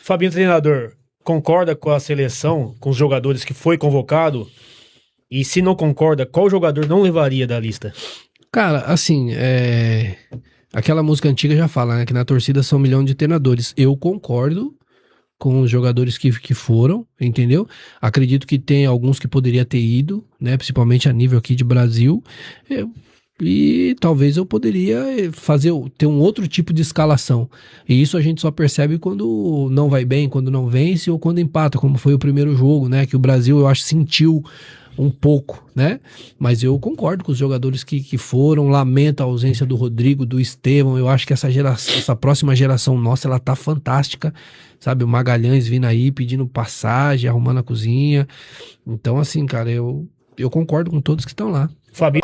Fabinho, treinador, concorda com a seleção, com os jogadores que foi convocado? E se não concorda, qual jogador não levaria da lista? Cara, assim, aquela música antiga já fala, né? Que na torcida são 1 milhão de treinadores. Eu concordo com os jogadores que foram, entendeu? Acredito que tem alguns que poderia ter ido, né? Principalmente a nível aqui de Brasil. E talvez eu poderia ter um outro tipo de escalação. E isso a gente só percebe quando não vai bem, quando não vence ou quando empata, como foi o primeiro jogo, né? Que o Brasil, eu acho, sentiu um pouco, né? Mas eu concordo com os jogadores que foram, lamento a ausência do Rodrigo, do Estevão. Eu acho que essa próxima geração nossa, ela tá fantástica, sabe? O Magalhães vindo aí, pedindo passagem, arrumando a cozinha. Então, assim, cara, eu concordo com todos que estão lá. Fabinho.